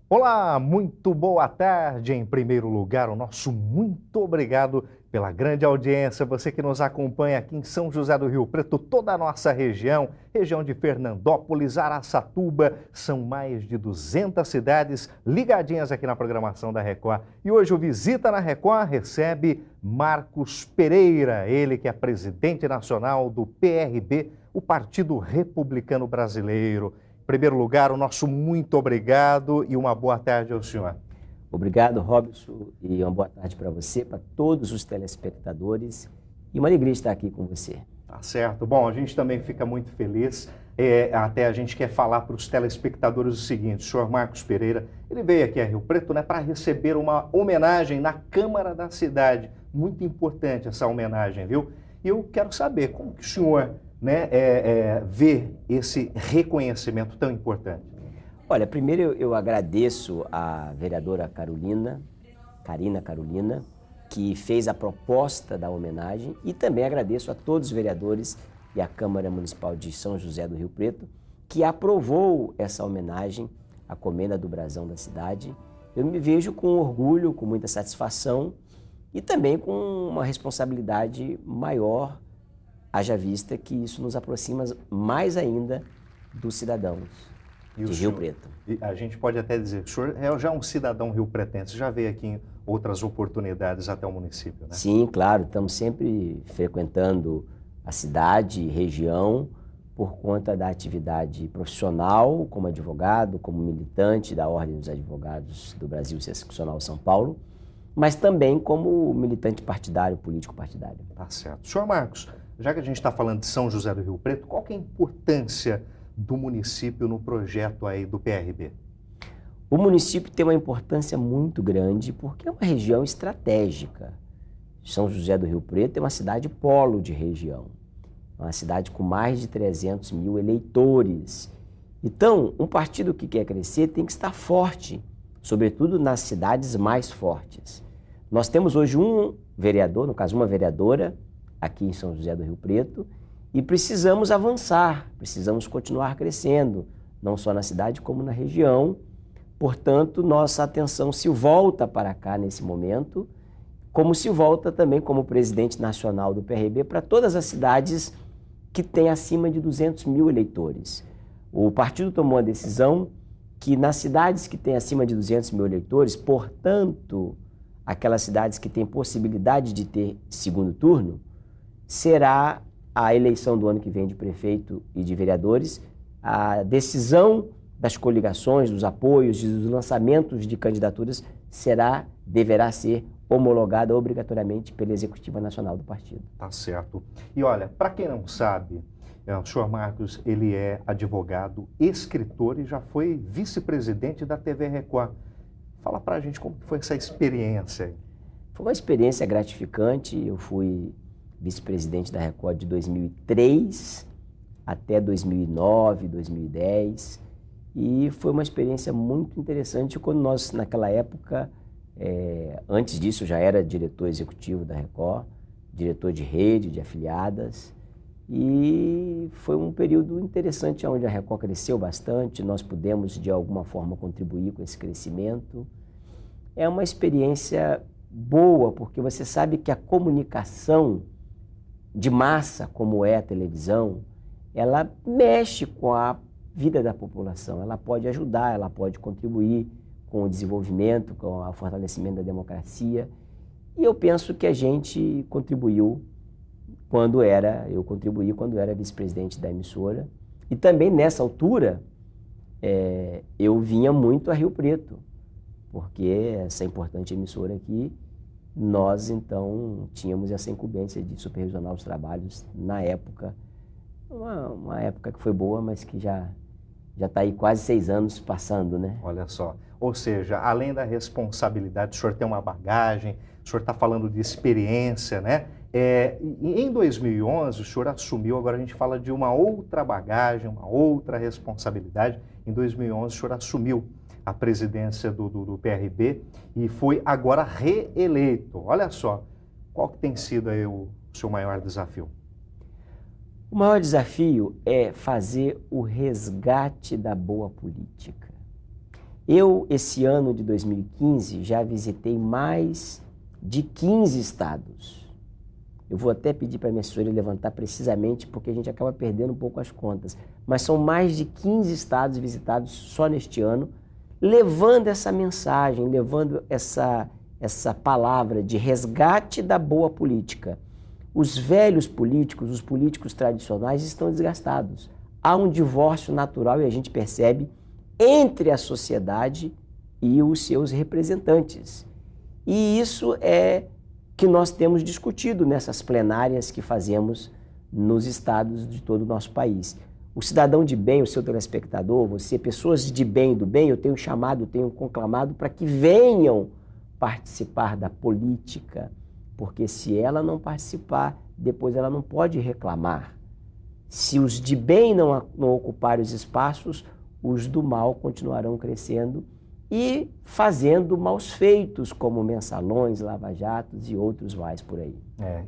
Olá, muito boa tarde. Em primeiro lugar, o nosso muito obrigado pela grande audiência. Você que nos acompanha aqui em São José do Rio Preto, toda a nossa região, região de Fernandópolis, Araçatuba, são mais de 200 cidades ligadinhas aqui na programação da Record. E hoje o Visita na Record recebe Marcos Pereira, ele que é presidente nacional do PRB, o Partido Republicano Brasileiro. Em primeiro lugar, o nosso muito obrigado e uma boa tarde ao senhor. Obrigado, Robson, e uma boa tarde para você, para todos os telespectadores. E uma alegria estar aqui com você. Tá certo. Bom, a gente também fica muito feliz. Até a gente quer falar para os telespectadores o seguinte: o senhor Marcos Pereira, ele veio aqui a Rio Preto, né, para receber uma homenagem na Câmara da cidade. Muito importante essa homenagem, viu? E eu quero saber como que o senhor vê esse reconhecimento tão importante. Olha, primeiro eu agradeço à vereadora Karina Carolina, que fez a proposta da homenagem, e também agradeço a todos os vereadores e à Câmara Municipal de São José do Rio Preto, que aprovou essa homenagem à Comenda do Brasão da cidade. Eu me vejo com orgulho, com muita satisfação e também com uma responsabilidade maior, haja vista que isso nos aproxima mais ainda dos cidadãos de Rio Preto. A gente pode até dizer que o senhor é já um cidadão rio-pretense, já veio aqui em outras oportunidades até o município, né? Sim, claro, estamos sempre frequentando a cidade e região por conta da atividade profissional, como advogado, como militante da Ordem dos Advogados do Brasil Seccional São Paulo, mas também como militante partidário, político partidário. Tá certo. Senhor Marcos, já que a gente está falando de São José do Rio Preto, qual que é a importância do município no projeto aí do PRB? O município tem uma importância muito grande porque é uma região estratégica. São José do Rio Preto é uma cidade polo de região, uma cidade com mais de 300 mil eleitores. Então, um partido que quer crescer tem que estar forte, sobretudo nas cidades mais fortes. Nós temos hoje um vereador, no caso uma vereadora, aqui em São José do Rio Preto, e precisamos avançar, precisamos continuar crescendo, não só na cidade como na região. Portanto, nossa atenção se volta para cá nesse momento, como se volta também como presidente nacional do PRB para todas as cidades que têm acima de 200 mil eleitores. O partido tomou a decisão que nas cidades que têm acima de 200 mil eleitores, portanto, aquelas cidades que têm possibilidade de ter segundo turno, será a eleição do ano que vem de prefeito e de vereadores, a decisão das coligações, dos apoios, dos lançamentos de candidaturas deverá ser homologada obrigatoriamente pela Executiva Nacional do partido. Tá certo. E olha, para quem não sabe, o senhor Marcos, ele é advogado, escritor e já foi vice-presidente da TV Record. Fala para a gente como foi essa experiência aí. Foi uma experiência gratificante. Eu fui vice-presidente da Record de 2003 até 2009, 2010, e foi uma experiência muito interessante quando nós, naquela época, antes disso eu já era diretor executivo da Record, diretor de rede, de afiliadas, e foi um período interessante onde a Record cresceu bastante, nós pudemos de alguma forma contribuir com esse crescimento. É uma experiência boa, porque você sabe que a comunicação de massa, como é a televisão, ela mexe com a vida da população, ela pode ajudar, ela pode contribuir com o desenvolvimento, com o fortalecimento da democracia. E eu penso que a gente contribuiu eu contribuí quando era vice-presidente da emissora. E também nessa altura, eu vinha muito a Rio Preto, porque essa importante emissora aqui, nós, então, tínhamos essa incumbência de supervisionar os trabalhos na época, uma época que foi boa, mas que já está aí quase 6 anos passando, né? Olha só, ou seja, além da responsabilidade, o senhor tem uma bagagem, o senhor está falando de experiência, né? Em 2011, o senhor assumiu, agora a gente fala de uma outra bagagem, uma outra responsabilidade. Em 2011, o senhor assumiu a presidência do PRB e foi agora reeleito. Olha só, qual que tem sido aí o seu maior desafio? O maior desafio é fazer o resgate da boa política. Eu, esse ano de 2015, já visitei mais de 15 estados. Eu vou até pedir para a minha assessoria levantar precisamente, porque a gente acaba perdendo um pouco as contas. Mas são mais de 15 estados visitados só neste ano, levando essa mensagem, levando essa palavra de resgate da boa política. Os velhos políticos, os políticos tradicionais estão desgastados. Há um divórcio natural, e a gente percebe, entre a sociedade e os seus representantes. E isso é que nós temos discutido nessas plenárias que fazemos nos estados de todo o nosso país. O cidadão de bem, o seu telespectador, você, pessoas de bem e do bem, eu tenho chamado, tenho conclamado para que venham participar da política, porque se ela não participar, depois ela não pode reclamar. Se os de bem não ocuparem os espaços, os do mal continuarão crescendo e fazendo maus feitos, como mensalões, lava-jatos e outros mais por aí.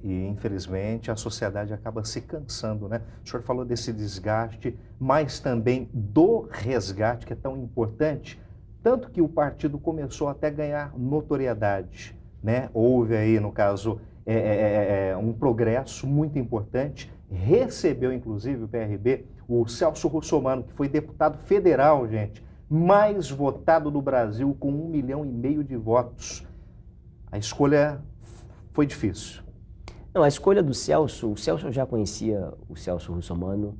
E infelizmente a sociedade acaba se cansando, né? O senhor falou desse desgaste, mas também do resgate, que é tão importante, tanto que o partido começou até a ganhar notoriedade, né? Houve aí, no caso, um progresso muito importante, recebeu inclusive o PRB, o Celso Russomano, que foi deputado federal, gente, mais votado do Brasil, com 1,5 milhão de votos. A escolha foi difícil. Não, a escolha do Celso, eu já conhecia o Celso Russomano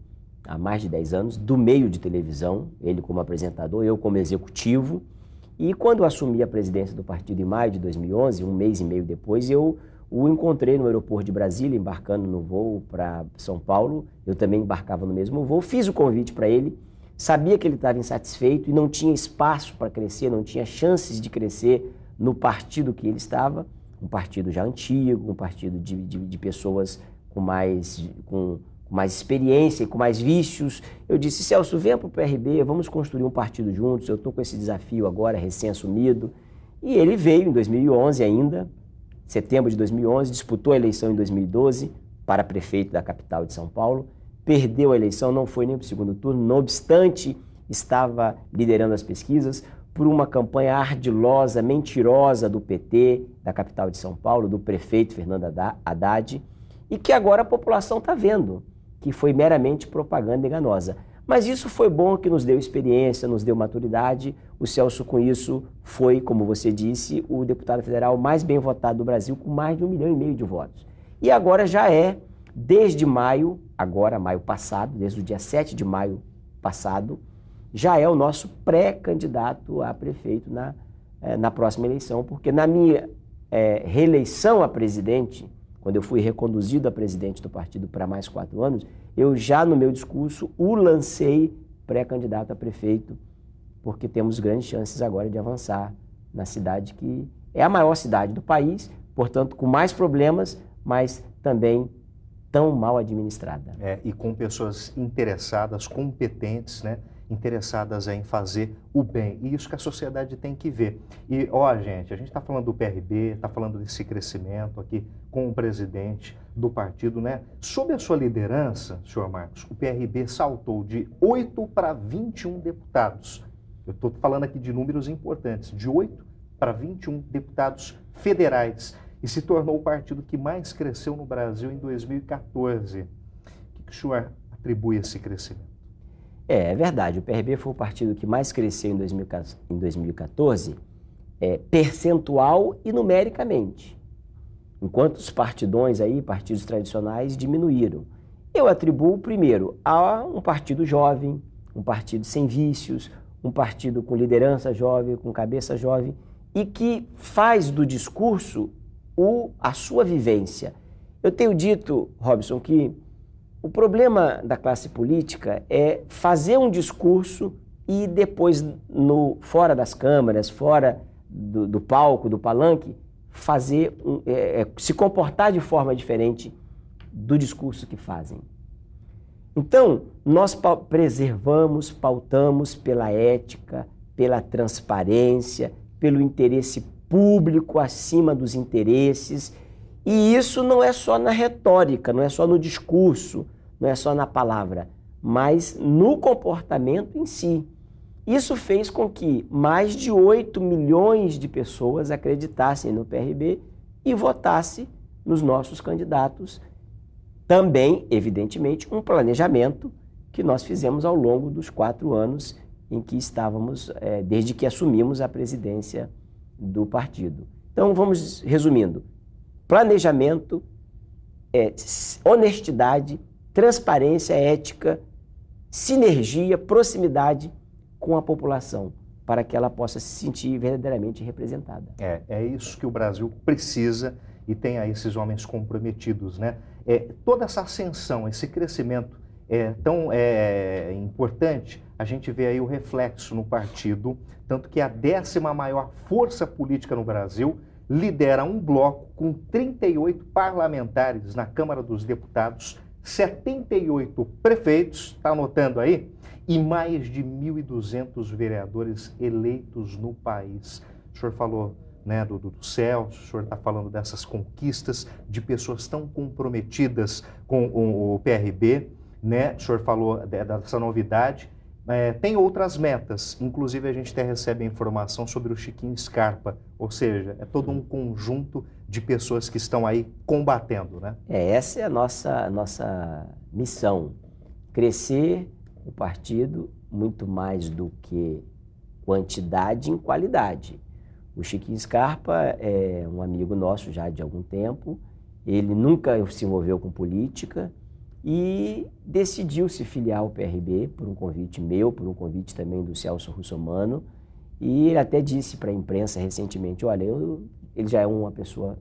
há mais de 10 anos, do meio de televisão, ele como apresentador, eu como executivo, e quando eu assumi a presidência do partido em maio de 2011, um mês e meio depois, eu o encontrei no aeroporto de Brasília, embarcando no voo para São Paulo, eu também embarcava no mesmo voo, fiz o convite para ele, sabia que ele estava insatisfeito e não tinha espaço para crescer, não tinha chances de crescer no partido que ele estava, um partido já antigo, um partido de pessoas com mais experiência e com mais vícios. Eu disse, Celso, venha para o PRB, vamos construir um partido juntos, eu estou com esse desafio agora, recém-assumido. E ele veio em 2011 ainda, setembro de 2011, disputou a eleição em 2012 para prefeito da capital de São Paulo, perdeu a eleição, não foi nem para o segundo turno, não obstante, estava liderando as pesquisas por uma campanha ardilosa, mentirosa do PT, da capital de São Paulo, do prefeito Fernando Haddad, e que agora a população está vendo, que foi meramente propaganda enganosa. Mas isso foi bom, que nos deu experiência, nos deu maturidade. O Celso, com isso, foi, como você disse, o deputado federal mais bem votado do Brasil, com mais de 1,5 milhão de votos. E agora já é, desde maio, agora maio passado, desde o dia 7 de maio passado, já é o nosso pré-candidato a prefeito na próxima eleição, porque na minha reeleição a presidente, quando eu fui reconduzido a presidente do partido para mais 4 anos, eu já no meu discurso o lancei pré-candidato a prefeito, porque temos grandes chances agora de avançar na cidade que é a maior cidade do país, portanto com mais problemas, mas também tão mal administrada. E com pessoas interessadas, competentes, né? Interessadas em fazer o bem. E isso que a sociedade tem que ver. E, gente, a gente está falando do PRB, está falando desse crescimento aqui com o presidente do partido, né? Sob a sua liderança, senhor Marcos, o PRB saltou de 8 para 21 deputados. Eu estou falando aqui de números importantes, de 8 para 21 deputados federais. E se tornou o partido que mais cresceu no Brasil em 2014. O que o senhor atribui a esse crescimento? É verdade, o PRB foi o partido que mais cresceu em 2014, percentual e numericamente, enquanto os partidões aí, partidos tradicionais, diminuíram. Eu atribuo, primeiro, a um partido jovem, um partido sem vícios, um partido com liderança jovem, com cabeça jovem, e que faz do discurso a sua vivência. Eu tenho dito, Robson, que o problema da classe política é fazer um discurso e depois, fora das câmaras, fora do palco, do palanque, se comportar de forma diferente do discurso que fazem. Então, nós preservamos, pautamos pela ética, pela transparência, pelo interesse público acima dos interesses. E isso não é só na retórica, não é só no discurso, não é só na palavra, mas no comportamento em si. Isso fez com que mais de 8 milhões de pessoas acreditassem no PRB e votassem nos nossos candidatos. Também, evidentemente, um planejamento que nós fizemos ao longo dos 4 anos em que estávamos, desde que assumimos a presidência do partido. Então, vamos resumindo. Planejamento, honestidade, transparência, ética, sinergia, proximidade com a população, para que ela possa se sentir verdadeiramente representada. É isso que o Brasil precisa e tem aí esses homens comprometidos, né? Toda essa ascensão, esse crescimento tão importante, a gente vê aí o reflexo no partido, tanto que a 10ª maior força política no Brasil lidera um bloco com 38 parlamentares na Câmara dos Deputados, 78 prefeitos, está anotando aí? E mais de 1.200 vereadores eleitos no país. O senhor falou, né, do Celso, o senhor está falando dessas conquistas, de pessoas tão comprometidas com o PRB, né? O senhor falou dessa novidade. Tem outras metas, inclusive a gente até recebe informação sobre o Chiquinho Scarpa, ou seja, é todo um conjunto de pessoas que estão aí combatendo, né? Essa é a nossa missão, crescer o partido muito mais do que quantidade em qualidade. O Chiquinho Scarpa é um amigo nosso já de algum tempo, ele nunca se envolveu com política e decidiu se filiar ao PRB por um convite meu, por um convite também do Celso Russomano, e ele até disse para a imprensa recentemente, olha, ele já é uma pessoa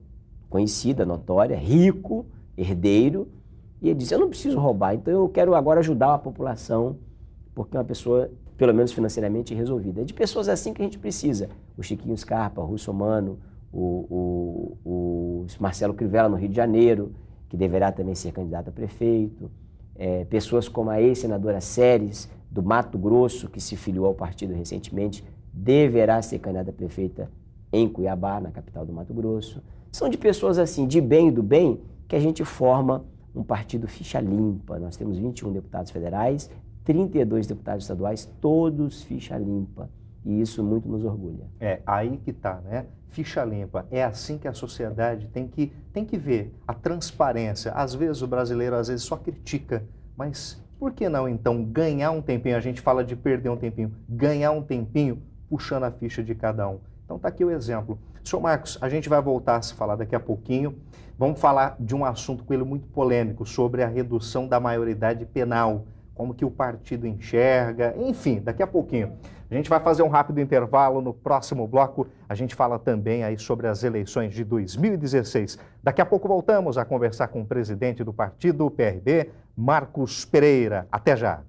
conhecida, notória, rico, herdeiro, e ele disse, eu não preciso roubar, então eu quero agora ajudar a população, porque é uma pessoa, pelo menos financeiramente, resolvida. É de pessoas assim que a gente precisa. O Chiquinho Scarpa, o Russomano, o Marcelo Crivella no Rio de Janeiro, que deverá também ser candidato a prefeito. Pessoas como a ex-senadora Séries, do Mato Grosso, que se filiou ao partido recentemente, deverá ser candidata a prefeita em Cuiabá, na capital do Mato Grosso. São de pessoas assim, de bem e do bem, que a gente forma um partido ficha limpa. Nós temos 21 deputados federais, 32 deputados estaduais, todos ficha limpa. E isso muito nos orgulha. Aí que está, né? Ficha limpa. É assim que a sociedade tem que ver a transparência. Às vezes o brasileiro só critica, mas por que não então ganhar um tempinho? A gente fala de perder um tempinho, ganhar um tempinho puxando a ficha de cada um. Então está aqui o exemplo. Senhor Marcos, a gente vai voltar a se falar daqui a pouquinho. Vamos falar de um assunto com ele muito polêmico, sobre a redução da maioridade penal, como que o partido enxerga, enfim, daqui a pouquinho. A gente vai fazer um rápido intervalo. No próximo bloco, a gente fala também aí sobre as eleições de 2016. Daqui a pouco voltamos a conversar com o presidente do partido, PRB, Marcos Pereira. Até já.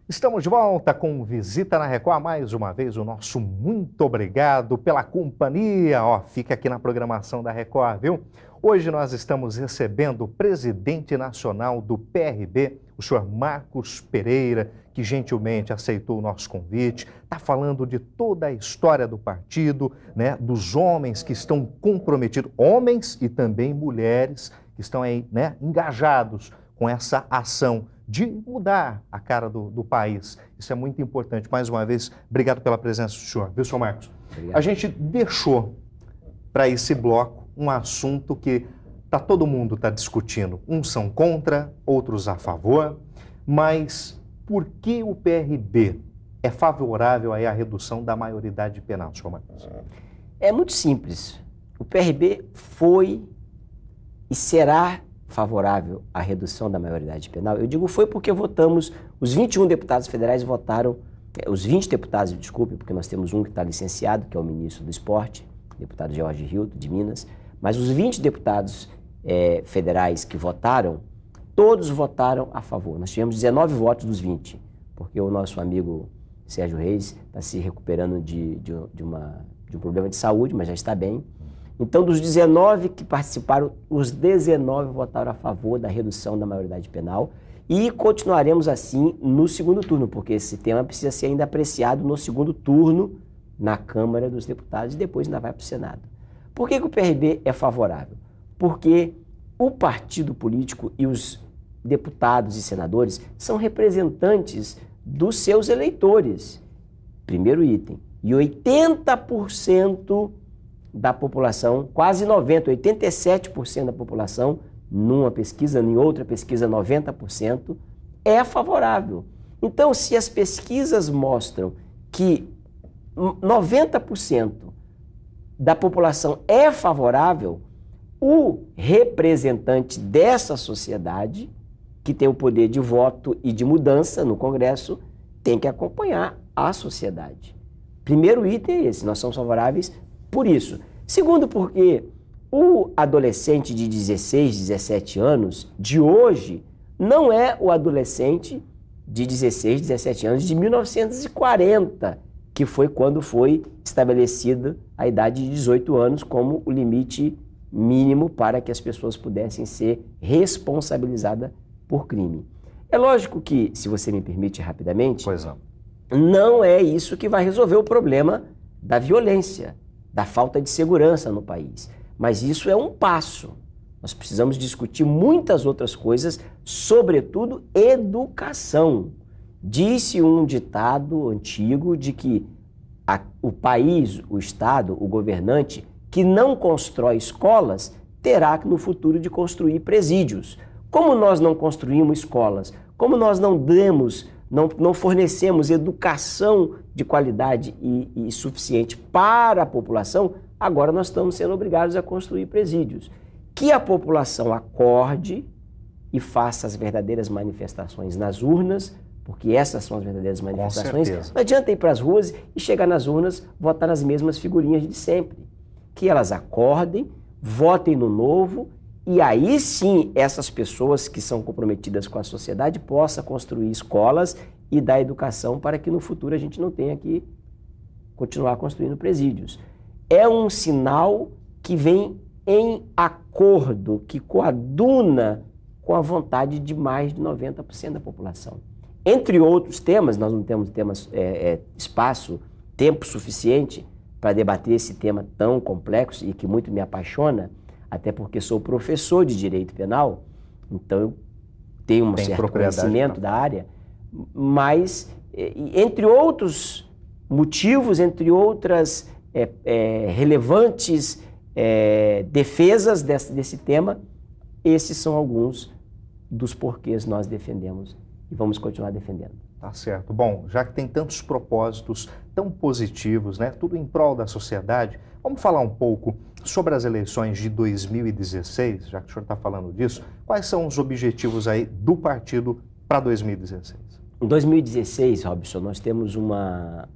Estamos de volta com Visita na Record. Mais uma vez, o nosso muito obrigado pela companhia. Fica aqui na programação da Record, viu? Hoje nós estamos recebendo o presidente nacional do PRB, o senhor Marcos Pereira, que gentilmente aceitou o nosso convite. Está falando de toda a história do partido, né? Dos homens que estão comprometidos, homens e também mulheres que estão aí, né, engajados com essa ação de mudar a cara do país. Isso é muito importante. Mais uma vez, obrigado pela presença do senhor. Viu, senhor Marcos? Obrigado. A gente deixou para esse bloco um assunto que todo mundo está discutindo. Uns são contra, outros a favor, mas por que o PRB é favorável aí à redução da maioridade penal, senhor Marcos? É muito simples. O PRB foi e será favorável à redução da maioridade penal. Eu digo foi porque votamos, os 21 deputados federais votaram, os 20 deputados, desculpe, porque nós temos um que está licenciado, que é o ministro do Esporte, deputado Jorge Hilton, de Minas, mas os 20 deputados federais que votaram, todos votaram a favor. Nós tivemos 19 votos dos 20, porque o nosso amigo Sérgio Reis está se recuperando de um problema de saúde, mas já está bem. Então, dos 19 que participaram, os 19 votaram a favor da redução da maioridade penal e continuaremos assim no segundo turno, porque esse tema precisa ser ainda apreciado no segundo turno na Câmara dos Deputados e depois ainda vai para o Senado. Por que o PRB é favorável? Porque o partido político e os deputados e senadores são representantes dos seus eleitores. Primeiro item. E 80% da população, quase 90%, 87% da população, numa pesquisa, em outra pesquisa 90%, é favorável. Então, se as pesquisas mostram que 90% da população é favorável, o representante dessa sociedade, que tem o poder de voto e de mudança no Congresso, tem que acompanhar a sociedade. Primeiro item é esse, nós somos favoráveis por isso. Segundo, porque o adolescente de 16, 17 anos de hoje não é o adolescente de 16, 17 anos de 1940, que foi quando foi estabelecida a idade de 18 anos como o limite mínimo para que as pessoas pudessem ser responsabilizadas por crime. É lógico que, se você me permite rapidamente, Pois não. não é isso que vai resolver o problema da violência, da falta de segurança no país. Mas isso é um passo. Nós precisamos discutir muitas outras coisas, sobretudo educação. Disse um ditado antigo de que o país, o Estado, o governante, que não constrói escolas, terá no futuro de construir presídios. Como nós não construímos escolas, como nós não fornecemos educação de qualidade e suficiente para a população, agora nós estamos sendo obrigados a construir presídios. Que a população acorde e faça as verdadeiras manifestações nas urnas, porque essas são as verdadeiras manifestações. Não adianta ir para as ruas e chegar nas urnas, votar nas mesmas figurinhas de sempre. Que elas acordem, votem no novo, e aí sim essas pessoas que são comprometidas com a sociedade possam construir escolas e dar educação para que no futuro a gente não tenha que continuar construindo presídios. É um sinal que vem em acordo, que coaduna com a vontade de mais de 90% da população. Entre outros temas, nós não temos espaço, tempo suficiente para debater esse tema tão complexo e que muito me apaixona, até porque sou professor de direito penal, então eu tenho um certo conhecimento da área, mas entre outros motivos, entre outras relevantes defesas desse tema, esses são alguns dos porquês nós defendemos e vamos continuar defendendo. Tá certo. Bom, já que tem tantos propósitos tão positivos, né, tudo em prol da sociedade, vamos falar um pouco sobre as eleições de 2016, já que o senhor está falando disso. Quais são os objetivos aí do partido para 2016? Em 2016, Robson, nós temos uma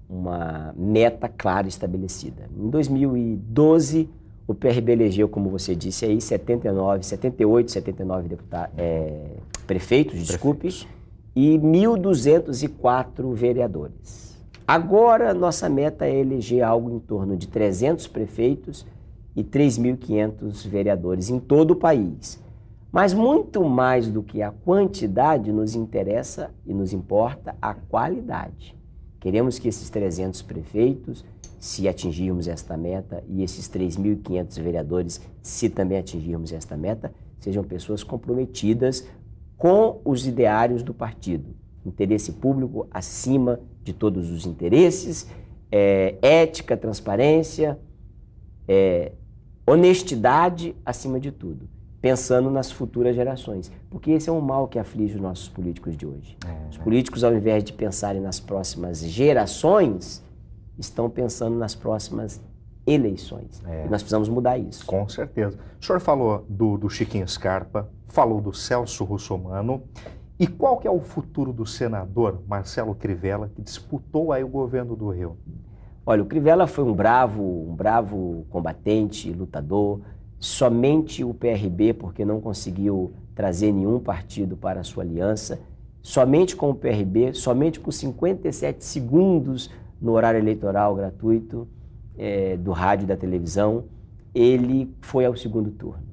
meta clara estabelecida. Em 2012, o PRB elegeu, como você disse aí, 78, 79 prefeitos, e 1.204 vereadores. Agora, nossa meta é eleger algo em torno de 300 prefeitos e 3.500 vereadores em todo o país. Mas muito mais do que a quantidade, nos interessa e nos importa a qualidade. Queremos que esses 300 prefeitos, se atingirmos esta meta, e esses 3.500 vereadores, se também atingirmos esta meta, sejam pessoas comprometidas com os ideários do partido. Interesse público acima de todos os interesses, ética, transparência, honestidade acima de tudo, pensando nas futuras gerações. Porque esse é um mal que aflige os nossos políticos de hoje. Os políticos, ao invés de pensarem nas próximas gerações, estão pensando nas próximas eleições. E nós precisamos mudar isso. Com certeza. O senhor falou do Chiquinho Scarpa, falou do Celso Russomano. E qual que é o futuro do senador Marcelo Crivella, que disputou aí o governo do Rio? Olha, o Crivella foi um bravo combatente, lutador. Somente o PRB, porque não conseguiu trazer nenhum partido para a sua aliança, somente com o PRB, somente com 57 segundos no horário eleitoral gratuito do rádio e da televisão, ele foi ao segundo turno.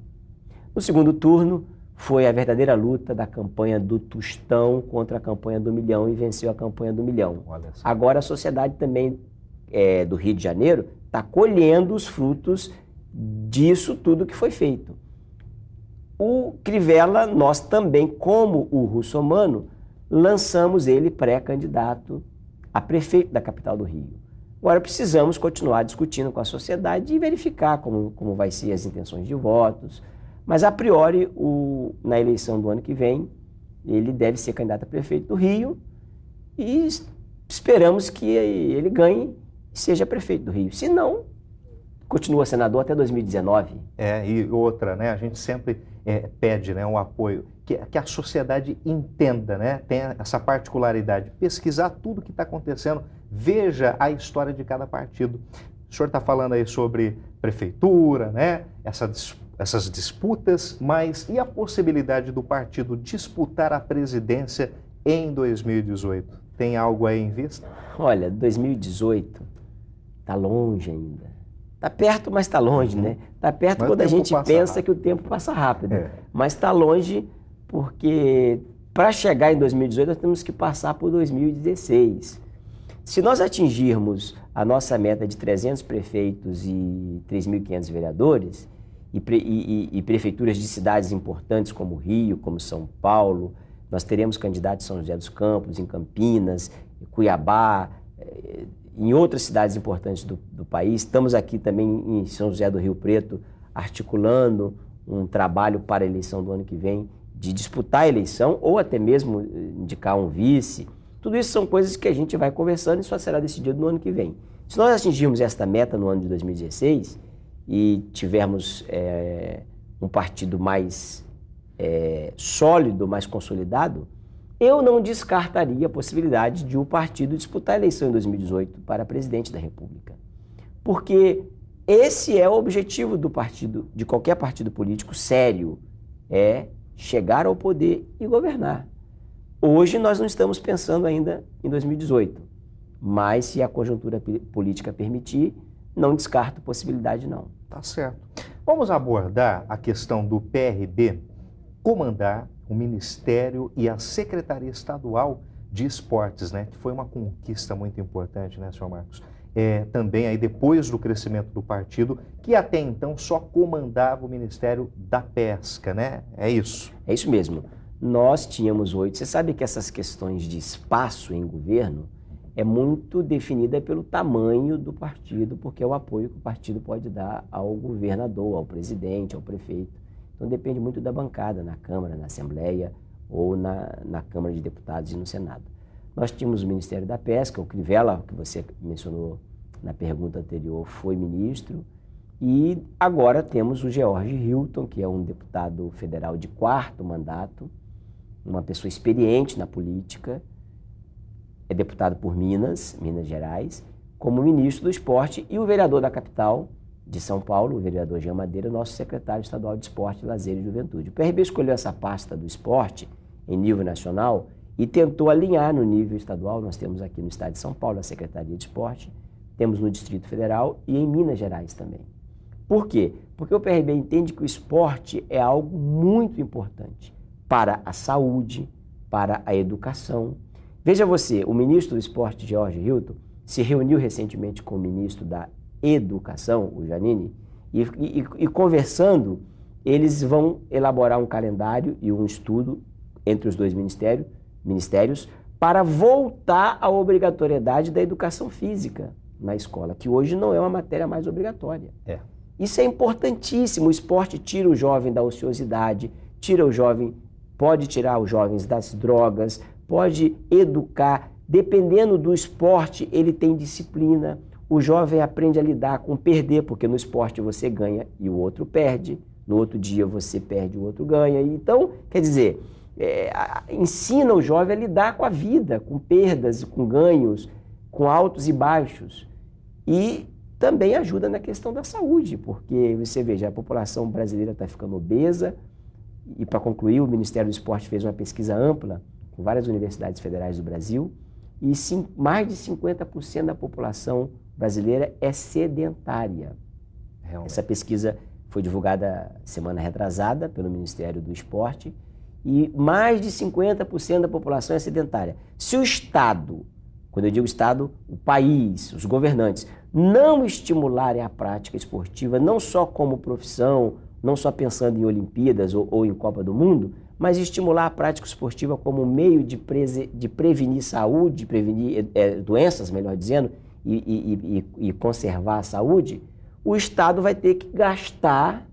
No segundo turno, foi a verdadeira luta da campanha do Tostão contra a campanha do Milhão e venceu a campanha do Milhão. Agora a sociedade também do Rio de Janeiro está colhendo os frutos disso tudo que foi feito. O Crivella, nós também, como o Russomano, lançamos ele pré-candidato a prefeito da capital do Rio. Agora precisamos continuar discutindo com a sociedade e verificar como vai ser as intenções de votos. Mas, a priori, na eleição do ano que vem, ele deve ser candidato a prefeito do Rio e esperamos que ele ganhe e seja prefeito do Rio. Se não, continua senador até 2019. E outra, né? A gente sempre pede, né, um apoio, que a sociedade entenda, né? Tem essa particularidade, pesquisar tudo o que está acontecendo, veja a história de cada partido. O senhor está falando aí sobre prefeitura, né? Essas disputas, mas e a possibilidade do partido disputar a presidência em 2018? Tem algo aí em vista? Olha, 2018 está longe ainda. Está perto, mas está longe, né? Está perto Mas quando a gente pensa rápido. que o tempo passa rápido. Mas está longe porque para chegar em 2018 nós temos que passar por 2016. Se nós atingirmos a nossa meta de 300 prefeitos e 3.500 vereadores e prefeituras de cidades importantes como Rio, como São Paulo, nós teremos candidatos em São José dos Campos, em Campinas, em Cuiabá, em outras cidades importantes do país. Estamos aqui também em São José do Rio Preto, articulando um trabalho para a eleição do ano que vem, de disputar a eleição ou até mesmo indicar um vice. Tudo isso são coisas que a gente vai conversando e só será decidido no ano que vem. Se nós atingirmos esta meta no ano de 2016 e tivermos um partido mais sólido, mais consolidado, eu não descartaria a possibilidade de o partido disputar a eleição em 2018 para presidente da República. Porque esse é o objetivo do partido, de qualquer partido político sério, é chegar ao poder e governar. Hoje nós não estamos pensando ainda em 2018, mas se a conjuntura política permitir, não descarto possibilidade não. Tá certo. Vamos abordar a questão do PRB comandar o Ministério e a Secretaria Estadual de Esportes, né? Que foi uma conquista muito importante, né, senhor Marcos? Também aí depois do crescimento do partido, que até então só comandava o Ministério da Pesca, né? É isso? É isso mesmo. Nós tínhamos 8. Você sabe que essas questões de espaço em governo é muito definida pelo tamanho do partido, porque é o apoio que o partido pode dar ao governador, ao presidente, ao prefeito. Então depende muito da bancada na Câmara, na Assembleia ou na Câmara de Deputados e no Senado. Nós tínhamos o Ministério da Pesca, o Crivella, que você mencionou na pergunta anterior, foi ministro, e agora temos o George Hilton, que é um deputado federal de 4º mandato, uma pessoa experiente na política, é deputado por Minas Gerais, como ministro do esporte, e o vereador da capital de São Paulo, o vereador Jean Madeira, nosso secretário estadual de Esporte, Lazer e Juventude. O PRB escolheu essa pasta do esporte em nível nacional e tentou alinhar no nível estadual. Nós temos aqui no estado de São Paulo a Secretaria de Esporte, temos no Distrito Federal e em Minas Gerais também. Por quê? Porque o PRB entende que o esporte é algo muito importante para a saúde, para a educação. Veja você, o ministro do Esporte, George Hilton, se reuniu recentemente com o ministro da Educação, o Janine, e conversando, eles vão elaborar um calendário e um estudo entre os dois ministérios para voltar à obrigatoriedade da educação física na escola, que hoje não é uma matéria mais obrigatória. Isso é importantíssimo. O esporte tira o jovem da ociosidade, pode tirar os jovens das drogas, pode educar. Dependendo do esporte, ele tem disciplina. O jovem aprende a lidar com perder, porque no esporte você ganha e o outro perde. No outro dia você perde e o outro ganha. Então, quer dizer, ensina o jovem a lidar com a vida, com perdas, com ganhos, com altos e baixos. E também ajuda na questão da saúde, porque você veja, a população brasileira está ficando obesa. E para concluir, o Ministério do Esporte fez uma pesquisa ampla com várias universidades federais do Brasil e mais de 50% da população brasileira é sedentária. Realmente. Essa pesquisa foi divulgada semana retrasada pelo Ministério do Esporte e mais de 50% da população é sedentária. Se o Estado, quando eu digo Estado, o país, os governantes, não estimularem a prática esportiva, não só como profissão, não só pensando em Olimpíadas ou em Copa do Mundo, mas estimular a prática esportiva como meio de prevenir saúde, prevenir doenças, melhor dizendo, e conservar a saúde, o Estado vai ter que gastar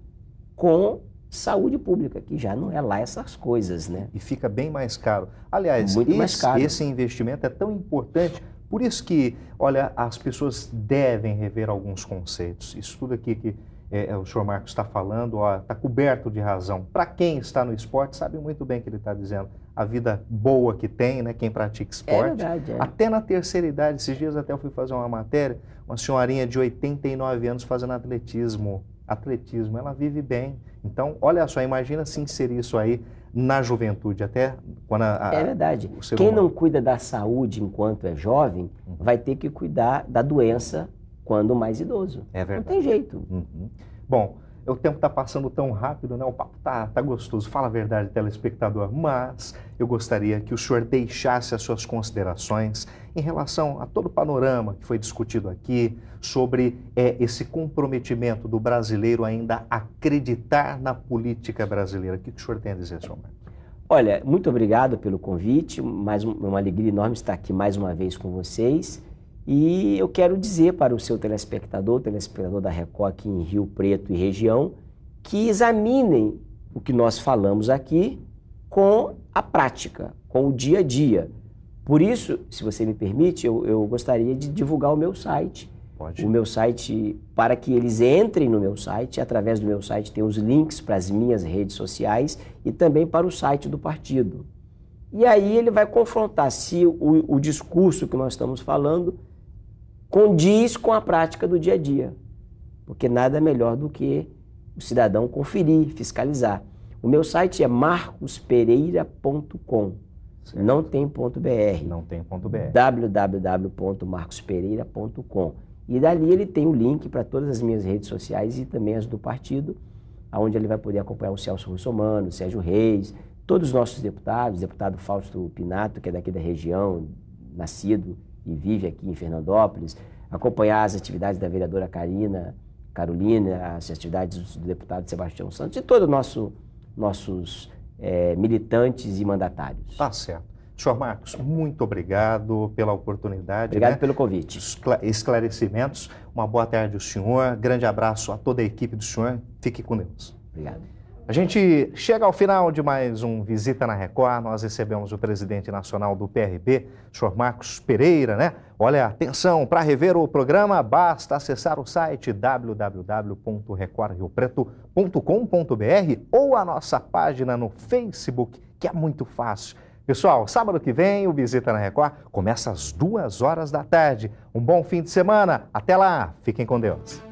com saúde pública, que já não é lá essas coisas, né? E fica bem mais caro. Aliás, muito mais caro. Esse investimento é tão importante, por isso que, olha, as pessoas devem rever alguns conceitos. Isso tudo aqui que o senhor Marcos está falando, está coberto de razão. Para quem está no esporte, sabe muito bem o que ele está dizendo. A vida boa que tem, né, quem pratica esporte. É verdade, Até na terceira idade, esses dias até eu fui fazer uma matéria, uma senhorinha de 89 anos fazendo atletismo, ela vive bem. Então, olha só, imagina se inserir isso aí na juventude, até quando é verdade. O Quem não cuida da saúde enquanto é jovem, vai ter que cuidar da doença quando mais idoso. É verdade. Não tem jeito. Bom, o tempo está passando tão rápido, né? O papo tá gostoso, fala a verdade, telespectador, mas eu gostaria que o senhor deixasse as suas considerações em relação a todo o panorama que foi discutido aqui sobre esse comprometimento do brasileiro ainda acreditar na política brasileira. O que o senhor tem a dizer, senhor Marcos? Olha, muito obrigado pelo convite, uma alegria enorme estar aqui mais uma vez com vocês. E eu quero dizer para o seu telespectador da Record aqui em Rio Preto e região, que examinem o que nós falamos aqui com a prática, com o dia a dia. Por isso, se você me permite, eu gostaria de divulgar o meu site. Pode. O meu site, para que eles entrem no meu site, através do meu site tem os links para as minhas redes sociais e também para o site do partido. E aí ele vai confrontar se o discurso que nós estamos falando condiz com a prática do dia a dia, porque nada melhor do que o cidadão conferir, fiscalizar. O meu site é marcospereira.com, não tem .br. Não tem .br. www.marcospereira.com. E dali ele tem o link para todas as minhas redes sociais e também as do partido, onde ele vai poder acompanhar o Celso Russomano, o Sérgio Reis, todos os nossos deputados, o deputado Fausto Pinato, que é daqui da região, nascido e vive aqui em Fernandópolis, acompanhar as atividades da vereadora Carolina, as atividades do deputado Sebastião Santos e todos os nossos militantes e mandatários. Tá certo. Senhor Marcos, muito obrigado pela oportunidade. Obrigado pelo convite. Esclarecimentos. Uma boa tarde ao senhor. Grande abraço a toda a equipe do senhor. Fique com Deus. Obrigado. A gente chega ao final de mais um Visita na Record. Nós recebemos o presidente nacional do PRB, senhor Marcos Pereira, né? Olha, atenção, para rever o programa, basta acessar o site www.recordriopreto.com.br ou a nossa página no Facebook, que é muito fácil. Pessoal, sábado que vem o Visita na Record começa às 14h. Um bom fim de semana. Até lá. Fiquem com Deus.